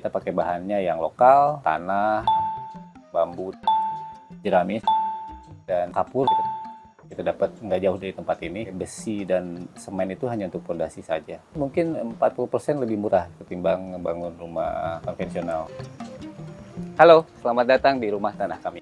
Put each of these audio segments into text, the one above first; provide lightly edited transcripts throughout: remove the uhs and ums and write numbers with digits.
kita pakai bahannya yang lokal, tanah, bambu, jerami, dan kapur. Kita dapat nggak jauh dari tempat ini. Besi dan semen itu hanya untuk fondasi saja. Mungkin 40% lebih murah ketimbang membangun rumah konvensional. Halo, selamat datang di rumah tanah kami.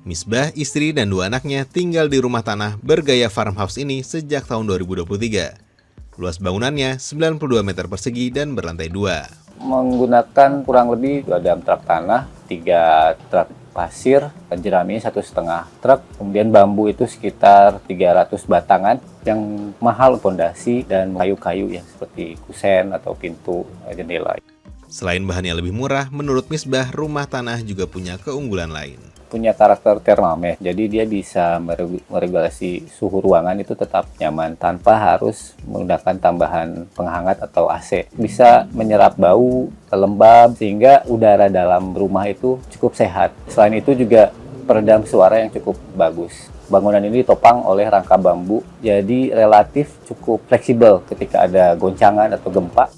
Misbah, istri, dan 2 anaknya tinggal di rumah tanah bergaya farmhouse ini sejak tahun 2023. Luas bangunannya 92 meter persegi dan berlantai 2. Menggunakan kurang lebih 2 dam truk tanah, 3 truk pasir, jerami 1,5 truk, kemudian bambu itu sekitar 300 batangan, yang mahal fondasi dan kayu-kayu ya seperti kusen atau pintu jendela. Selain bahannya lebih murah, menurut Misbah, rumah tanah juga punya keunggulan lain. Punya karakter thermal, jadi dia bisa meregulasi suhu ruangan itu tetap nyaman tanpa harus menggunakan tambahan penghangat atau AC. Bisa menyerap bau, lembab, sehingga udara dalam rumah itu cukup sehat. Selain itu juga peredam suara yang cukup bagus. Bangunan ini ditopang oleh rangka bambu, jadi relatif cukup fleksibel ketika ada goncangan atau gempa.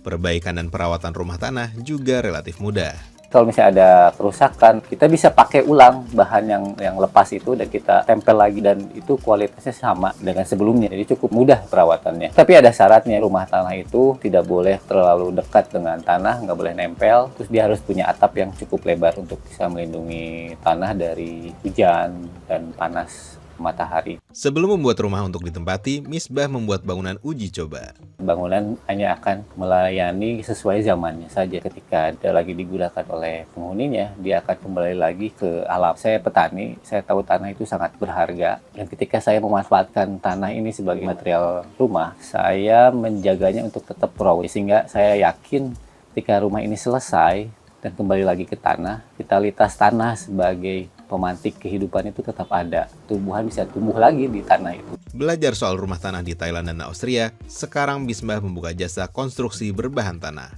Perbaikan dan perawatan rumah tanah juga relatif mudah. Kalau misalnya ada kerusakan, kita bisa pakai ulang bahan yang lepas itu dan kita tempel lagi, dan itu kualitasnya sama dengan sebelumnya. Jadi cukup mudah perawatannya. Tapi ada syaratnya, rumah tanah itu tidak boleh terlalu dekat dengan tanah, nggak boleh nempel. Terus dia harus punya atap yang cukup lebar untuk bisa melindungi tanah dari hujan dan panas matahari. Sebelum membuat rumah untuk ditempati, Misbah membuat bangunan uji coba. Bangunan hanya akan melayani sesuai zamannya saja. Ketika dia lagi digunakan oleh penghuninya, dia akan kembali lagi ke alam. Saya petani, saya tahu tanah itu sangat berharga. Dan ketika saya memanfaatkan tanah ini sebagai material rumah, saya menjaganya untuk tetap raw. Sehingga saya yakin ketika rumah ini selesai dan kembali lagi ke tanah, vitalitas tanah sebagai pemantik kehidupan itu tetap ada. Tumbuhan bisa tumbuh lagi di tanah itu. Belajar soal rumah tanah di Thailand dan Austria, sekarang Misbah membuka jasa konstruksi berbahan tanah.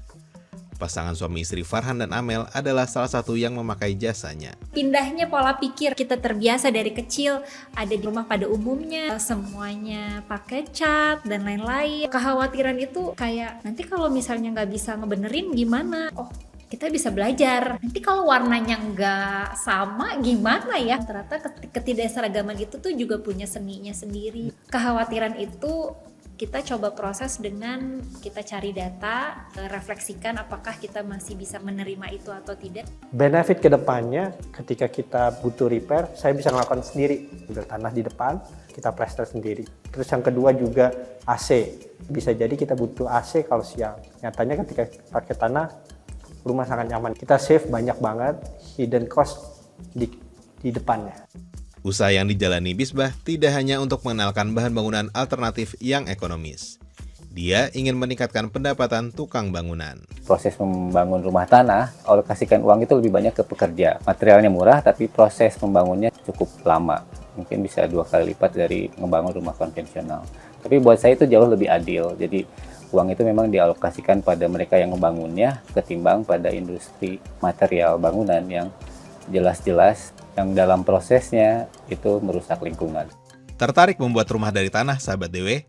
Pasangan suami istri Farhan dan Amel adalah salah satu yang memakai jasanya. Pindahnya pola pikir, kita terbiasa dari kecil ada di rumah pada umumnya, semuanya pakai cat dan lain-lain. Kekhawatiran itu kayak nanti kalau misalnya nggak bisa ngebenerin gimana? Oh, kita bisa belajar. Nanti kalau warnanya nggak sama gimana ya? Ternyata ketidakseragaman itu tuh juga punya seninya sendiri. Kekhawatiran itu kita coba proses dengan kita cari data, refleksikan apakah kita masih bisa menerima itu atau tidak. Benefit ke depannya ketika kita butuh repair, saya bisa melakukan sendiri. Ambil tanah di depan, kita plester sendiri. Terus yang kedua juga AC. Bisa jadi kita butuh AC kalau siang. Nyatanya ketika pakai tanah, rumah sangat nyaman. Kita save banyak banget hidden cost di depannya. Usaha yang dijalani Misbah tidak hanya untuk mengenalkan bahan bangunan alternatif yang ekonomis. Dia ingin meningkatkan pendapatan tukang bangunan. Proses membangun rumah tanah, alokasikan uang itu lebih banyak ke pekerja. Materialnya murah, tapi proses membangunnya cukup lama. Mungkin bisa 2 kali lipat dari membangun rumah konvensional. Tapi buat saya itu jauh lebih adil. Jadi uang itu memang dialokasikan pada mereka yang membangunnya ketimbang pada industri material bangunan yang jelas-jelas yang dalam prosesnya itu merusak lingkungan. Tertarik membuat rumah dari tanah, sahabat DW?